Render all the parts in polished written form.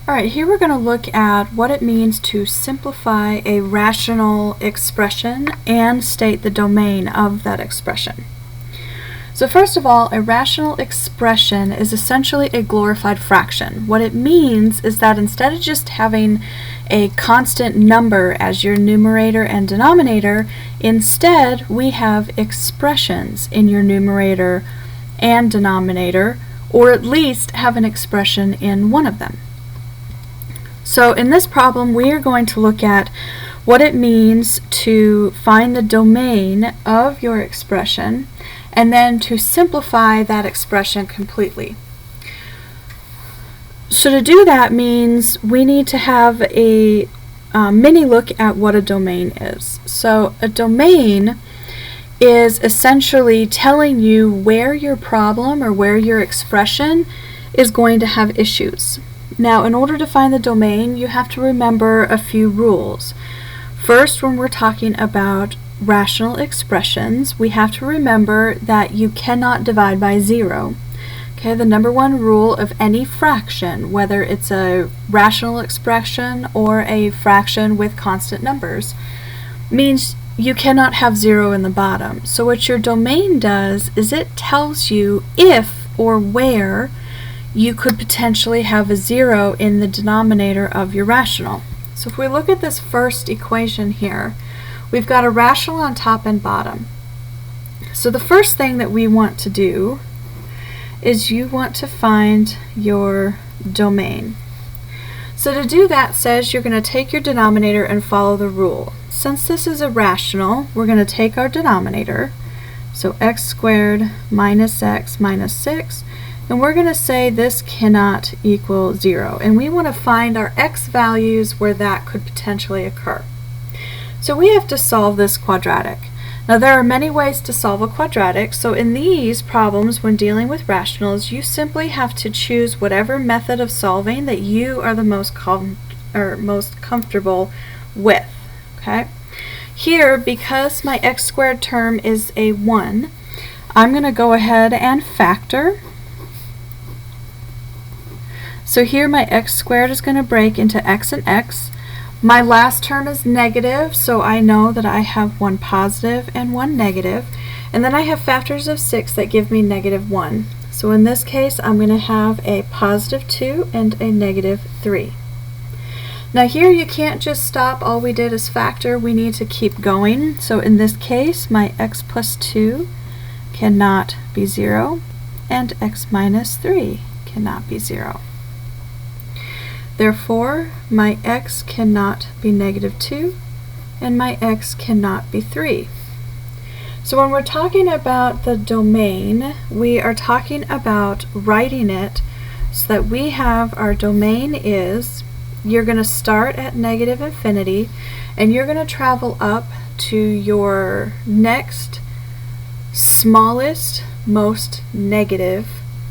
Alright, here we're going to look at what it means to simplify a rational expression and state the domain of that expression. So first of all, a rational expression is essentially a glorified fraction. What it means is that instead of just having a constant number as your numerator and denominator, instead we have expressions in your numerator and denominator, or at least have an expression in one of them. So in this problem, we are going to look at what it means to find the domain of your expression and then to simplify that expression completely. So to do that means we need to have a mini look at what a domain is. So a domain is essentially telling you where your problem or where your expression is going to have issues. Now, in order to find the domain, you have to remember a few rules. First, when we're talking about rational expressions, we have to remember that you cannot divide by 0. Okay, the number one rule of any fraction, whether it's a rational expression or a fraction with constant numbers, means you cannot have 0 in the bottom. So what your domain does is it tells you if or where you could potentially have a 0 in the denominator of your rational. So if we look at this first equation here, we've got a rational on top and bottom. So the first thing that we want to do is you want to find your domain. So to do that says you're going to take your denominator and follow the rule. Since this is a rational, we're going to take our denominator, so x squared minus x minus 6, and we're going to say this cannot equal 0. And we want to find our x values where that could potentially occur. So we have to solve this quadratic. Now there are many ways to solve a quadratic, so in these problems when dealing with rationals, you simply have to choose whatever method of solving that you are the most comfortable with. Okay? Here, because my x squared term is a 1, I'm going to go ahead and factor. So here my x squared is going to break into x and x. My last term is negative, so I know that I have one positive and one negative. And then I have factors of 6 that give me negative 1. So in this case, I'm going to have a positive 2 and a negative 3. Now here you can't just stop. All we did is factor. We need to keep going. So in this case, my x plus 2 cannot be 0, and x minus 3 cannot be 0. Therefore, my x cannot be negative 2, and my x cannot be 3. So when we're talking about the domain, we are talking about writing it so that we have our domain is, you're going to start at negative infinity, and you're going to travel up to your next smallest, most negative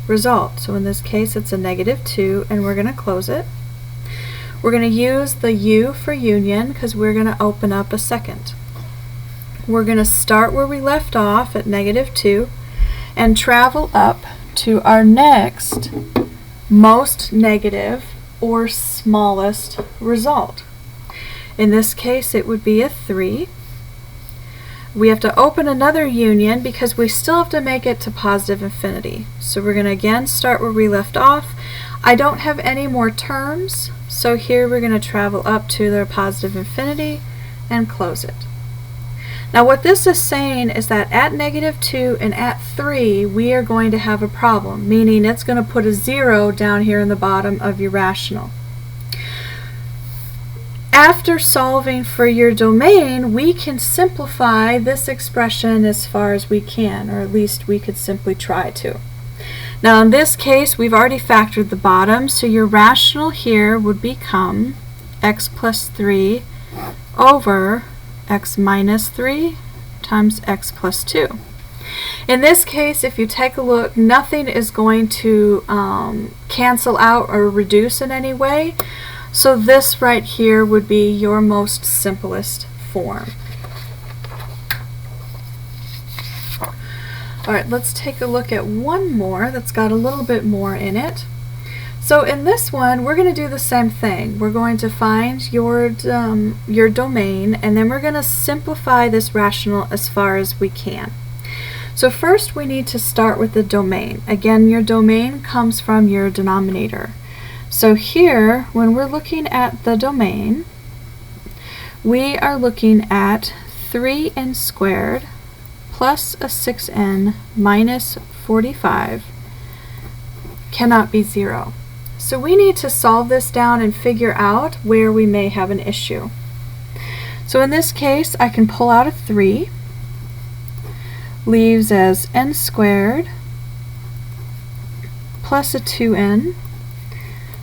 result. So in this case, it's a negative 2, and we're going to close it. We're going to use the U for union because we're going to open up a second. We're going to start where we left off at negative 2 and travel up to our next most negative or smallest result. In this case, it would be a 3. We have to open another union because we still have to make it to positive infinity. So we're going to again start where we left off. I don't have any more terms, so here we're going to travel up to their positive infinity and close it. Now what this is saying is that at negative 2 and at 3 we are going to have a problem, meaning it's going to put a 0 down here in the bottom of your rational. After solving for your domain, we can simplify this expression as far as we can, or at least we could simply try to. Now in this case, we've already factored the bottom, so your rational here would become x plus 3 over x minus 3 times x plus 2. In this case, if you take a look, nothing is going to cancel out or reduce in any way. So this right here would be your most simplest form. Alright, let's take a look at one more that's got a little bit more in it. So in this one, we're going to do the same thing. We're going to find your domain, and then we're going to simplify this rational as far as we can. So first we need to start with the domain. Again, your domain comes from your denominator. So here, when we're looking at the domain, we are looking at 3n squared plus a 6n minus 45 cannot be 0. So we need to solve this down and figure out where we may have an issue. So in this case, I can pull out a 3, leaves as n squared plus a 2n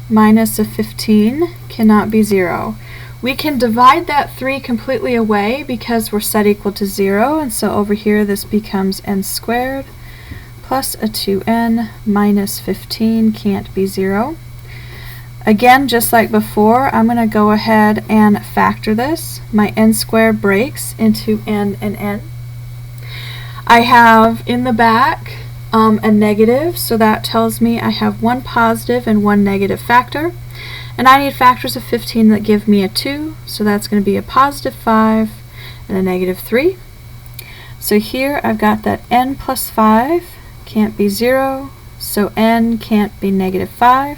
minus a 15 cannot be 0. We can divide that 3 completely away because we're set equal to 0, and so over here this becomes n squared plus a 2n minus 15 can't be 0. Again, just like before, I'm going to go ahead and factor this. My n squared breaks into n and n. I have in the back a negative, so that tells me I have one positive and one negative factor. And I need factors of 15 that give me a 2, so that's going to be a positive 5 and a negative 3. So here I've got that n plus 5 can't be 0, so n can't be negative 5.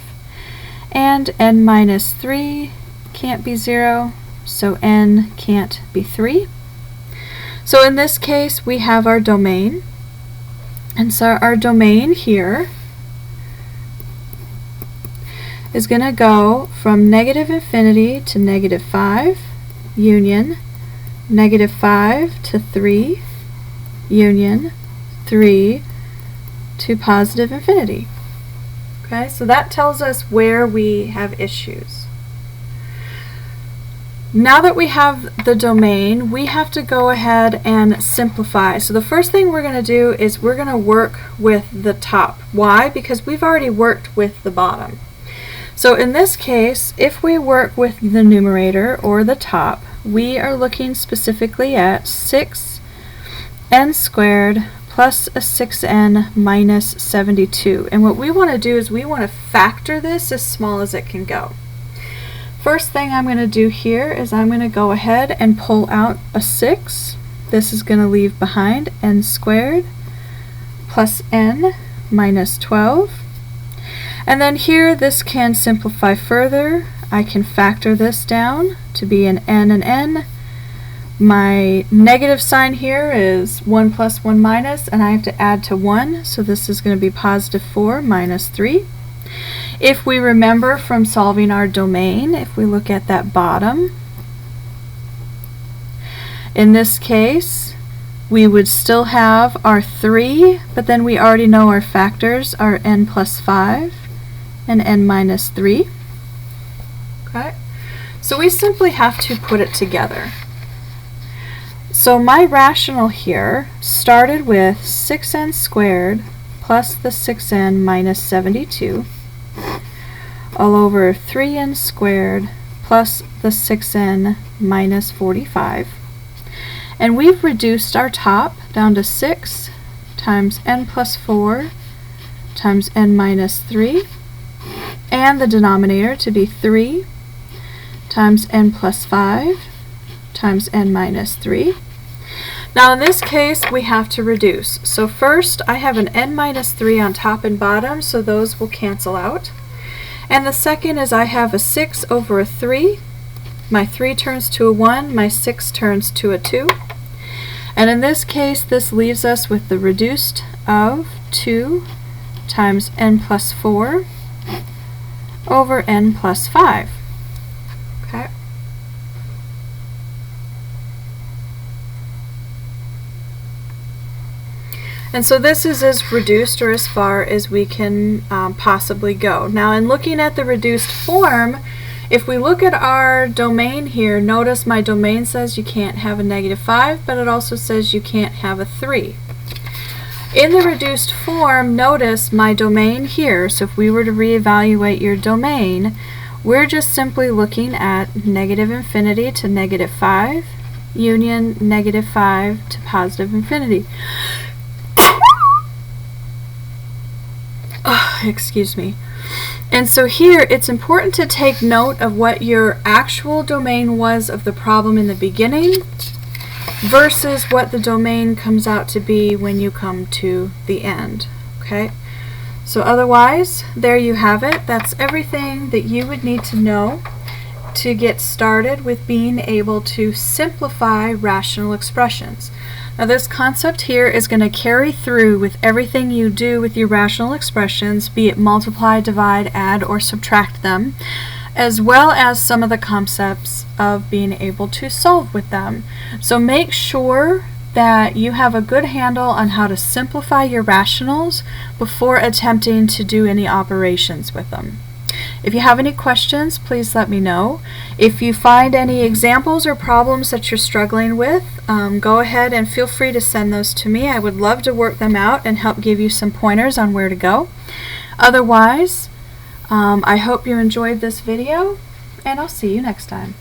And n minus 3 can't be 0, so n can't be 3. So in this case, we have our domain. And so our domain here is going to go from negative infinity to negative 5, union, negative 5 to 3, union, 3 to positive infinity. Okay, so that tells us where we have issues. Now that we have the domain, we have to go ahead and simplify. So the first thing we're going to do is we're going to work with the top. Why? Because we've already worked with the bottom. So in this case, if we work with the numerator or the top, we are looking specifically at 6n squared plus a 6n minus 72. And what we want to do is we want to factor this as small as it can go. First thing I'm going to do here is I'm going to go ahead and pull out a 6. This is going to leave behind n squared plus n minus 12. And then here this can simplify further. I can factor this down to be an n and n. My negative sign here is 1 plus 1 minus, and I have to add to 1, so this is going to be positive 4 minus 3. If we remember from solving our domain, if we look at that bottom, in this case, we would still have our 3, but then we already know our factors are n plus 5 and n minus 3. Okay, so we simply have to put it together. So my rational here started with 6n squared plus the 6n minus 72 all over 3n squared plus the 6n minus 45. And we've reduced our top down to 6 times n plus 4 times n minus 3, and the denominator to be 3 times n plus 5 times n minus 3. Now in this case we have to reduce. So first I have an n minus 3 on top and bottom, so those will cancel out. And the second is I have a 6 over a 3. My 3 turns to a 1, my 6 turns to a 2. And in this case this leaves us with the reduced of 2 times n plus 4 over n plus 5. Okay. And so this is as reduced or as far as we can possibly go. Now in looking at the reduced form, if we look at our domain here, notice my domain says you can't have a negative 5, but it also says you can't have a 3. In the reduced form, notice my domain here, so if we were to reevaluate your domain, we're just simply looking at negative infinity to negative 5, union negative 5 to positive infinity. Excuse me. And so here it's important to take note of what your actual domain was of the problem in the beginning versus what the domain comes out to be when you come to the end. Okay? So otherwise, there you have it. That's everything that you would need to know to get started with being able to simplify rational expressions. Now this concept here is going to carry through with everything you do with your rational expressions, be it multiply, divide, add, or subtract them, as well as some of the concepts of being able to solve with them. So make sure that you have a good handle on how to simplify your rationals before attempting to do any operations with them. If you have any questions, please let me know. If you find any examples or problems that you're struggling with, go ahead and feel free to send those to me. I would love to work them out and help give you some pointers on where to go. Otherwise, I hope you enjoyed this video, and I'll see you next time.